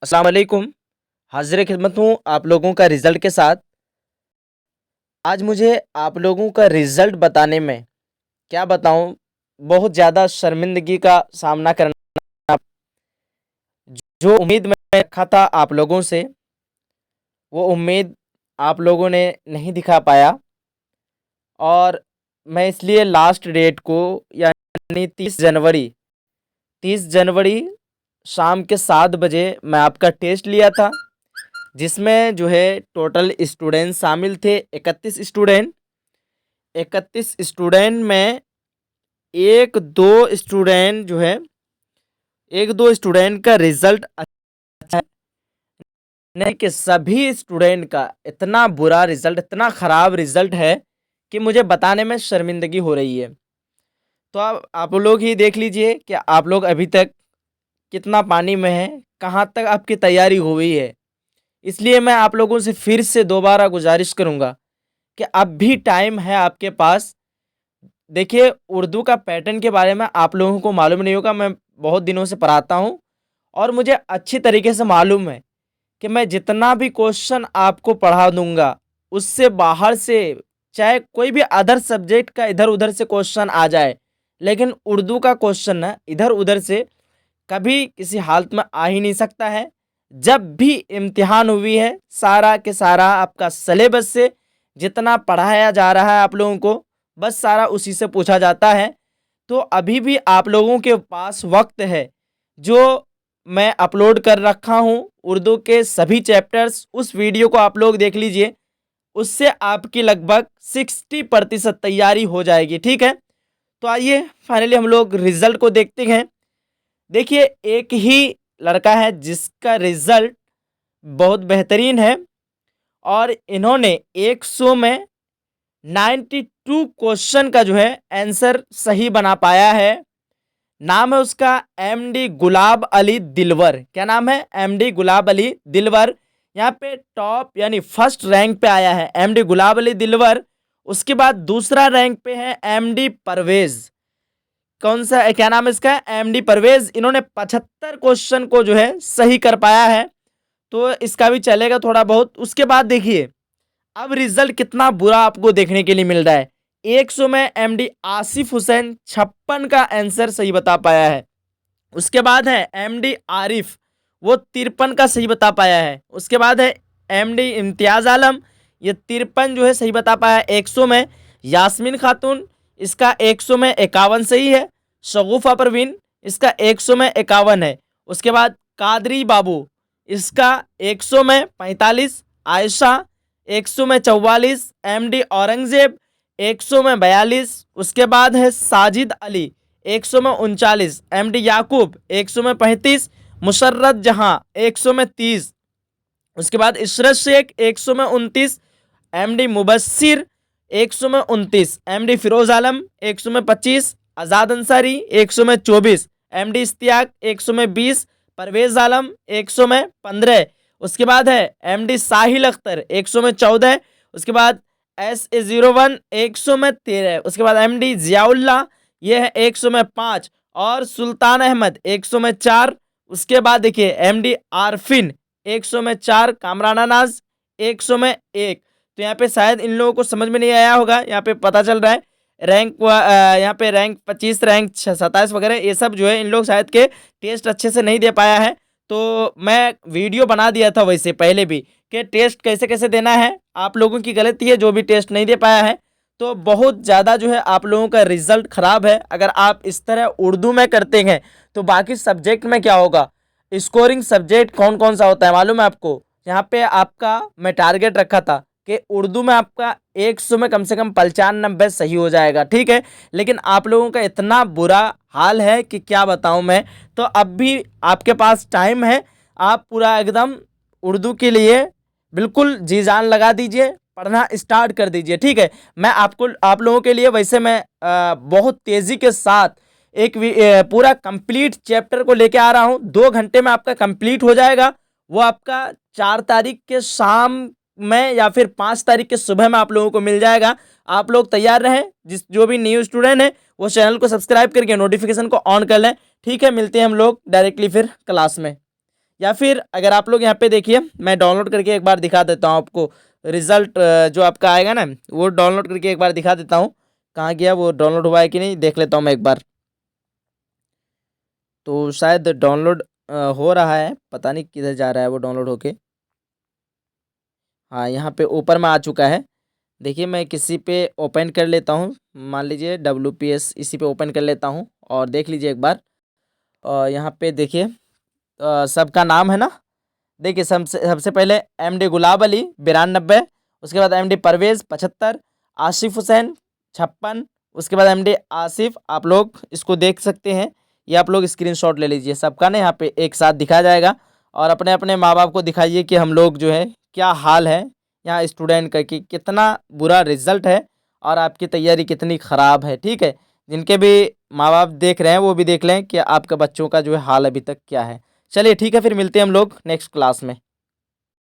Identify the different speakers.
Speaker 1: अस्सलाम वालेकुम। हाज़िर खिदमत हूँ आप लोगों का रिज़ल्ट के साथ। आज मुझे आप लोगों का रिज़ल्ट बताने में क्या बताऊँ, बहुत ज़्यादा शर्मिंदगी का सामना करना। जो उम्मीद मैं रखा था आप लोगों से, वो उम्मीद आप लोगों ने नहीं दिखा पाया। और मैं इसलिए लास्ट डेट को, यानी 30 जनवरी शाम के 7 बजे मैं आपका टेस्ट लिया था, जिसमें जो है टोटल स्टूडेंट शामिल थे 31 स्टूडेंट। 31 स्टूडेंट में एक दो स्टूडेंट जो है, एक दो स्टूडेंट का रिजल्ट अच्छा है, नहीं कि सभी स्टूडेंट का इतना बुरा रिजल्ट, इतना ख़राब रिजल्ट है कि मुझे बताने में शर्मिंदगी हो रही है। तो अब आप लोग ही देख लीजिए कि आप लोग अभी तक कितना पानी में हैं, कहाँ तक आपकी तैयारी हुई है। इसलिए मैं आप लोगों से फिर से दोबारा गुजारिश करूँगा कि अब भी टाइम है आपके पास। देखिए, उर्दू का पैटर्न के बारे में आप लोगों को मालूम नहीं होगा, मैं बहुत दिनों से पढ़ाता हूँ और मुझे अच्छी तरीके से मालूम है कि मैं जितना भी क्वेश्चन आपको पढ़ा दूंगा, उससे बाहर से चाहे कोई भी अदर सब्जेक्ट का इधर उधर से क्वेश्चन आ जाए, लेकिन उर्दू का क्वेश्चन ना इधर उधर से कभी किसी हालत में आ ही नहीं सकता है। जब भी इम्तिहान हुई है, सारा के सारा आपका सिलेबस से जितना पढ़ाया जा रहा है आप लोगों को, बस सारा उसी से पूछा जाता है। तो अभी भी आप लोगों के पास वक्त है, जो मैं अपलोड कर रखा हूँ उर्दू के सभी चैप्टर्स, उस वीडियो को आप लोग देख लीजिए। उससे आपकी लगभग 60% तैयारी हो जाएगी। ठीक है, तो आइए फाइनली हम लोग रिजल्ट को देखते हैं। देखिए, एक ही लड़का है जिसका रिजल्ट बहुत बेहतरीन है और इन्होंने 100 में 92 क्वेश्चन का जो है आंसर सही बना पाया है। नाम है उसका एमडी गुलाब अली दिलवर। क्या नाम है? एमडी गुलाब अली दिलवर। यहाँ पे टॉप यानी फर्स्ट रैंक पे आया है एमडी गुलाब अली दिलवर। उसके बाद दूसरा रैंक पे है एमडी परवेज। कौन सा, क्या नाम है इसका? एमडी परवेज। इन्होंने 75 क्वेश्चन को जो है सही कर पाया है, तो इसका भी चलेगा थोड़ा बहुत। उसके बाद देखिए अब रिजल्ट कितना बुरा आपको देखने के लिए मिल रहा है। 100 में एमडी आसिफ हुसैन 56 का आंसर सही बता पाया है। उसके बाद है एमडी आरिफ, वो 53 का सही बता पाया है। उसके बाद है एमडी इम्तियाज आलम, ये 53 जो है सही बता पाया है 100 में। यास्मीन खातून, इसका 100 में 51 सही है। शगुफा परवीन, इसका 100 में 51 है। उसके बाद कादरी बाबू, इसका 100 में 45। आयशा 100 में 44। एमडी औरंगजेब 100 में 42। उसके बाद है साजिद अली 100 में 39। एमडी याकूब 100 में 35। मुशर्रत जहां 100 में 30। उसके बाद इशरत शेख 100 में 29। एमडी मुबस्सिर 100 में 29। एमडी फिरोज आलम 100 में 25। आज़ाद अंसारी 100 में 24। एमडी इश्तियाक 100 में 20। परवेज आलम 100 में 15। उसके बाद है एमडी साहिल अख्तर 100 में 14। उसके बाद SA01 100 में 13। उसके बाद एमडी जियाउल्ला, ये है 100 में 5। और सुल्तान अहमद 100 में 4। उसके बाद देखिए एमडी आरफिन 100 में 4। कामराना नाज 100 में 1। तो यहाँ पे शायद इन लोगों को समझ में नहीं आया होगा, यहाँ पे पता चल रहा है रैंक, यहाँ पे रैंक 25, रैंक 27 वगैरह, ये सब जो है इन लोग शायद के टेस्ट अच्छे से नहीं दे पाया है। तो मैं वीडियो बना दिया था वैसे पहले भी कि टेस्ट कैसे कैसे देना है। आप लोगों की गलती है जो भी टेस्ट नहीं दे पाया है। तो बहुत ज़्यादा जो है आप लोगों का रिजल्ट ख़राब है। अगर आप इस तरह उर्दू में करते हैं तो बाकी सब्जेक्ट में क्या होगा? स्कोरिंग सब्जेक्ट कौन कौन सा होता है मालूम है आपको? यहाँ पे आपका मैं टारगेट रखा था कि उर्दू में आपका 100 में कम से कम 95 सही हो जाएगा। ठीक है, लेकिन आप लोगों का इतना बुरा हाल है कि क्या बताऊं मैं। तो अब भी आपके पास टाइम है, आप पूरा एकदम उर्दू के लिए बिल्कुल जी जान लगा दीजिए, पढ़ना स्टार्ट कर दीजिए। ठीक है, मैं आप लोगों के लिए वैसे मैं बहुत तेज़ी के साथ एक पूरा कंप्लीट चैप्टर को लेके आ रहा हूँ। 2 घंटे में आपका कंप्लीट हो जाएगा। वो आपका 4 तारीख के शाम में या फिर 5 तारीख के सुबह में आप लोगों को मिल जाएगा। आप लोग तैयार रहें। जो भी न्यू स्टूडेंट है वो चैनल को सब्सक्राइब करके नोटिफिकेशन को ऑन कर लें। ठीक है, मिलते हैं हम लोग डायरेक्टली फिर क्लास में। या फिर अगर आप लोग यहाँ पे देखिए, मैं डाउनलोड करके एक बार दिखा देता हूँ आपको रिजल्ट जो आपका आएगा ना, वो डाउनलोड करके एक बार दिखा देता हूँ। कहाँ गया वो, डाउनलोड हुआ है कि नहीं देख लेता हूँ मैं एक बार। तो शायद डाउनलोड हो रहा है, पता नहीं किधर जा रहा है वो डाउनलोड होके। हाँ, यहाँ पे ऊपर में आ चुका है। देखिए मैं किसी पे ओपन कर लेता हूँ, मान लीजिए WPS इसी पे ओपन कर लेता हूँ और देख लीजिए एक बार। यहाँ पे देखिए सबका नाम है ना। देखिए सबसे सबसे पहले MD गुलाब अली 92, उसके बाद MD परवेज़ 75, आसिफ हुसैन 56, उसके बाद MD आसिफ। आप लोग इसको देख सकते हैं, ये आप लोग स्क्रीनशॉट ले लीजिए सबका ना, यहाँ पे एक साथ दिखाया जाएगा। और अपने अपने माँ बाप को दिखाइए कि हम लोग जो है क्या हाल है यहाँ स्टूडेंट का, कि कितना बुरा रिजल्ट है और आपकी तैयारी कितनी ख़राब है। ठीक है, जिनके भी माँ बाप देख रहे हैं वो भी देख लें कि आपके बच्चों का जो है हाल अभी तक क्या है। चलिए ठीक है, फिर मिलते हैं हम लोग नेक्स्ट क्लास में।